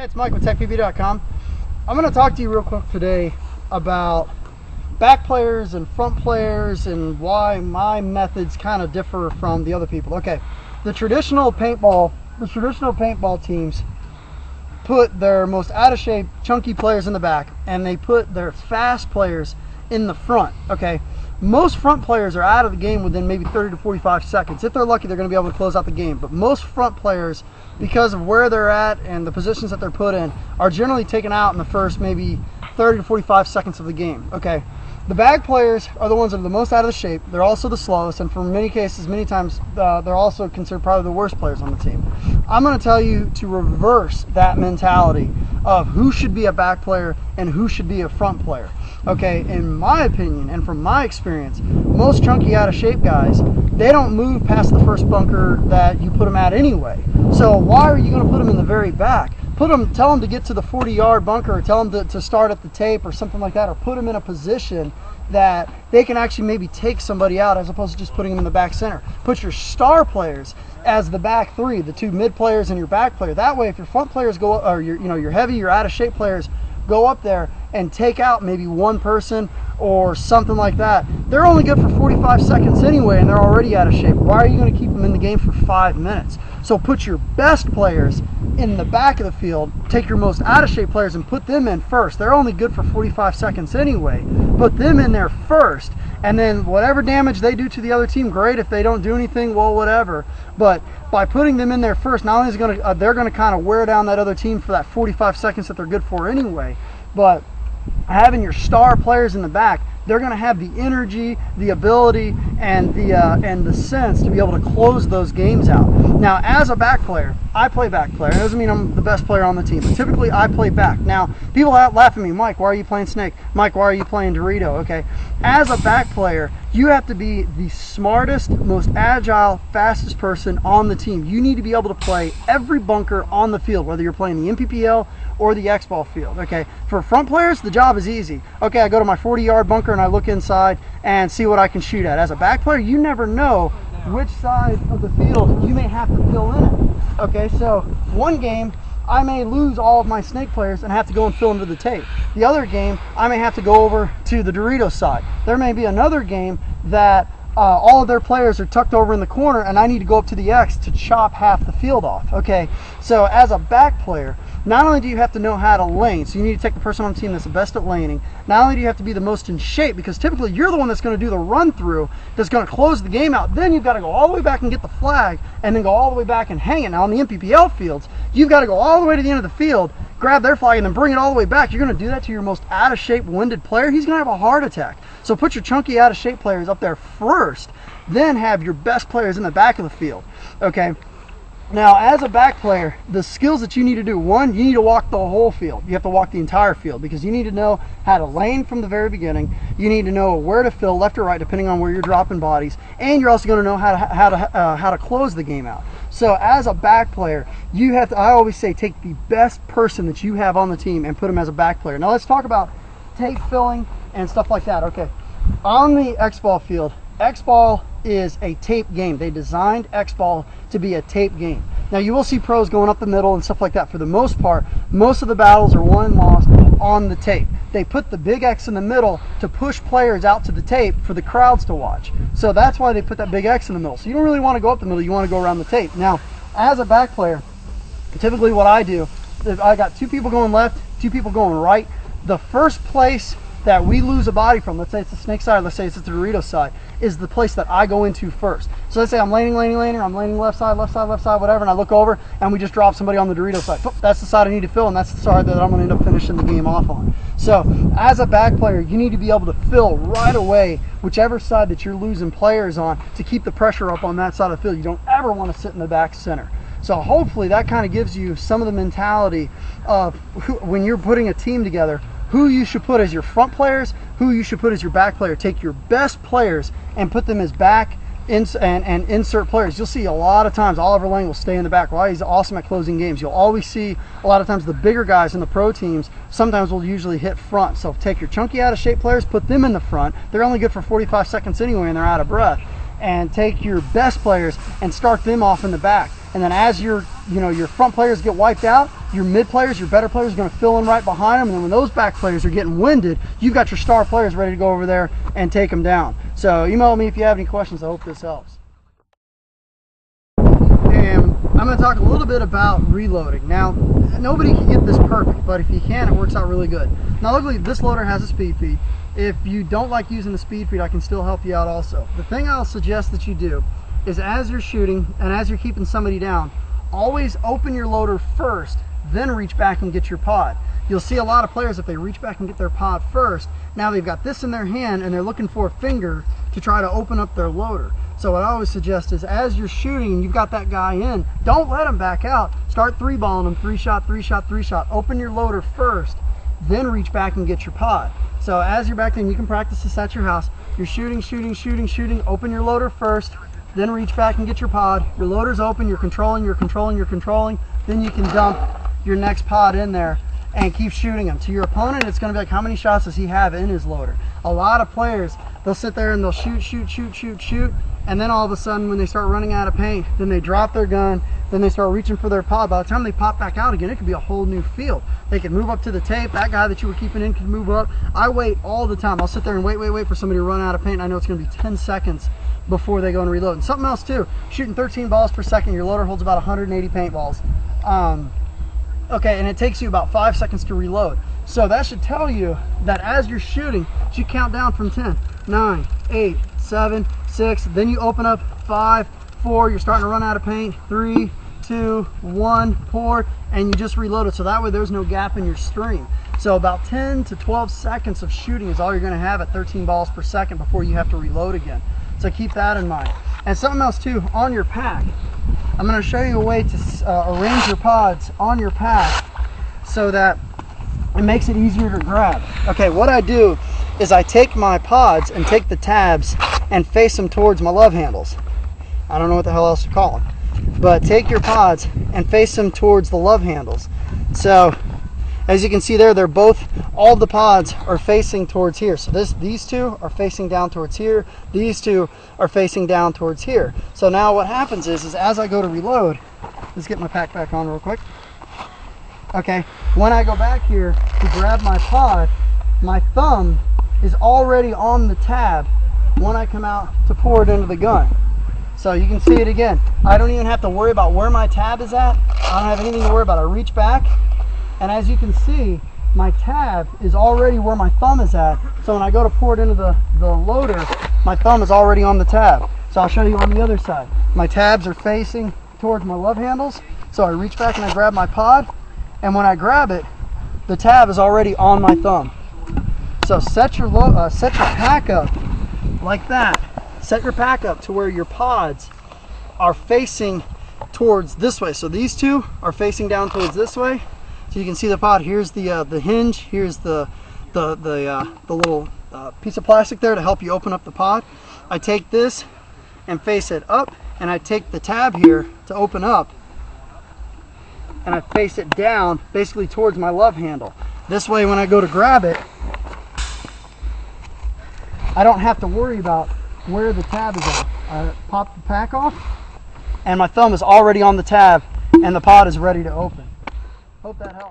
Hey, it's Mike with TechPB.com. I'm going to talk to you real quick today about back players and front players and why my methods kind of differ from the other people. Okay, the traditional paintball teams put their most out of shape, chunky players in the back, and they put their fast players in the front. Okay, most front players are out of the game within maybe 30 to 45 seconds. If they're lucky, they're going to be able to close out the game. But most front players, because of where they're at and the positions that they're put in, are generally taken out in the first maybe 30 to 45 seconds of the game. Okay, the bag players are the ones that are the most out of the shape. They're also the slowest, and for many cases, many times, they're also considered probably the worst players on the team. I'm going to tell you to reverse that mentality of who should be a back player and who should be a front player. Okay, in my opinion and from my experience, most chunky out of shape guys, they don't move past the first bunker that you put them at anyway. So why are you going to put them in the very back? Tell them to get to the 40-yard bunker, or tell them to start at the tape or something like that, or put them in a position that they can actually maybe take somebody out as opposed to just putting them in the back center. Put your star players as the back three, the two mid players and your back player. That way, if your front players go, or your heavy, your out of shape players go up there and take out maybe one person or something like that, they're only good for 45 seconds anyway, and they're already out of shape. Why are you going to keep them in the game for 5 minutes? So put your best players in the back of the field, take your most out of shape players and put them in first. They're only good for 45 seconds anyway. Put them in there first, and then whatever damage they do to the other team, great. If they don't do anything, well, whatever. But by putting them in there first, not only is they're going to kind of wear down that other team for that 45 seconds that they're good for anyway, but having your star players in the back, they're going to have the energy, the ability, and the sense to be able to close those games out. Now, as a back player, I play back player. It doesn't mean I'm the best player on the team, but typically I play back. Now, people laugh at me, Mike, why are you playing Snake? Mike, why are you playing Dorito? Okay, as a back player, you have to be the smartest, most agile, fastest person on the team. You need to be able to play every bunker on the field, whether you're playing the MPPL or the X-Ball field. Okay, for front players, the job is easy. Okay, I go to my 40-yard bunker and I look inside and see what I can shoot at. As a back player, you never know which side of the field you may have to fill in it. Okay, so one game I may lose all of my Snake players and have to go and fill into the tape. The other game I may have to go over to the Dorito side. There may be another game that all of their players are tucked over in the corner and I need to go up to the X to chop half the field off. Okay, so as a back player, not only do you have to know how to lane, so you need to take the person on the team that's the best at laning, not only do you have to be the most in shape, because typically you're the one that's going to do the run through that's going to close the game out, then you've got to go all the way back and get the flag and then go all the way back and hang it. Now on the MPPL fields, you've got to go all the way to the end of the field, grab their flag and then bring it all the way back. You're going to do that to your most out of shape, winded player, he's going to have a heart attack. So put your chunky out of shape players up there first, then have your best players in the back of the field. Okay, now as a back player, the skills that you need to do, one, you need to walk the whole field. You have to walk the entire field because you need to know how to lane from the very beginning. You need to know where to fill, left or right, depending on where you're dropping bodies, and you're also going to know how to close the game out. So as a back player, you have to, I always say, take the best person that you have on the team and put him as a back player. Now let's talk about tape filling and stuff like that. Okay, on the X-Ball field, X-Ball is a tape game. They designed X-Ball to be a tape game. Now you will see pros going up the middle and stuff like that. For the most part, most of the battles are won and lost on the tape. They put the big X in the middle to push players out to the tape for the crowds to watch. So that's why they put that big X in the middle. So you don't really want to go up the middle, you want to go around the tape. Now, as a back player, typically what I do, if I got two people going left, two people going right, the first place that we lose a body from, let's say it's the Snake side, let's say it's the Dorito side, is the place that I go into first. So let's say I'm laning, I'm laning left side, whatever, and I look over and we just drop somebody on the Dorito side. That's the side I need to fill, and that's the side that I'm going to end up finishing the game off on. So as a back player, you need to be able to fill right away whichever side that you're losing players on to keep the pressure up on that side of the field. You don't ever want to sit in the back center. So hopefully that kind of gives you some of the mentality of when you're putting a team together, who you should put as your front players, who you should put as your back player. Take your best players and put them as back and insert players. You'll see a lot of times Oliver Lang will stay in the back. Why? He's awesome at closing games. You'll always see a lot of times the bigger guys in the pro teams sometimes will usually hit front. So take your chunky out of shape players, put them in the front. They're only good for 45 seconds anyway and they're out of breath. And take your best players and start them off in the back. And then as your front players get wiped out, your mid players, your better players are going to fill in right behind them. And then when those back players are getting winded, you've got your star players ready to go over there and take them down. So email me if you have any questions. I hope this helps. And I'm going to talk a little bit about reloading. Now, nobody can get this perfect, but if you can, it works out really good. Now, luckily, this loader has a speed feed. If you don't like using the speed feed, I can still help you out also. The thing I'll suggest that you do is as you're shooting and as you're keeping somebody down, always open your loader first, then reach back and get your pod. You'll see a lot of players, if they reach back and get their pod first, now they've got this in their hand and they're looking for a finger to try to open up their loader. So what I always suggest is as you're shooting and you've got that guy in, don't let him back out. Start three-balling him, 3-shot, 3-shot, 3-shot. Open your loader first, then reach back and get your pod. So as you're back in, you can practice this at your house. You're shooting, shooting, shooting, shooting. Open your loader first, then reach back and get your pod. Your loader's open, you're controlling, you're controlling, you're controlling. Then you can dump your next pod in there and keep shooting them. To your opponent, it's going to be like, how many shots does he have in his loader? A lot of players, they'll sit there and they'll shoot, shoot, shoot, shoot, shoot, and then all of a sudden when they start running out of paint, then they drop their gun, then they start reaching for their pod. By the time they pop back out again, it could be a whole new field. They can move up to the tape. That guy that you were keeping in can move up. I wait all the time. I'll sit there and wait for somebody to run out of paint. I know it's going to be 10 seconds before they go and reload. And something else too, shooting 13 balls per second, your loader holds about 180 paintballs. Okay, and it takes you about 5 seconds to reload. So that should tell you that as you're shooting, you count down from 10, 9, 8, 7, 6, then you open up 5, 4, you're starting to run out of paint, 3, 2, 1, pour, and you just reload it. So that way there's no gap in your stream. So about 10 to 12 seconds of shooting is all you're going to have at 13 balls per second before you have to reload again. So keep that in mind. And something else too, on your pack, I'm going to show you a way to arrange your pods on your pack so that it makes it easier to grab. Okay, what I do is I take my pods and take the tabs and face them towards my love handles. I don't know what the hell else to call them. But take your pods and face them towards the love handles. So as you can see there, they're both, all the pods are facing towards here. So these two are facing down towards here. These two are facing down towards here. So now what happens is as I go to reload, let's get my pack back on real quick. Okay, when I go back here to grab my pod, my thumb is already on the tab when I come out to pour it into the gun. So you can see it again. I don't even have to worry about where my tab is at. I don't have anything to worry about. I reach back, and as you can see, my tab is already where my thumb is at. So when I go to pour it into the loader, my thumb is already on the tab. So I'll show you on the other side. My tabs are facing towards my love handles. So I reach back and I grab my pod, and when I grab it, the tab is already on my thumb. So set your pack up like that. Set your pack up to where your pods are facing towards this way. So these two are facing down towards this way. So you can see the pod. Here's the hinge. Here's the little piece of plastic there to help you open up the pod. I take this and face it up, and I take the tab here to open up, and I face it down basically towards my love handle. This way when I go to grab it, I don't have to worry about where the tab is at. I pop the pack off and my thumb is already on the tab and the pod is ready to open. Hope that helps.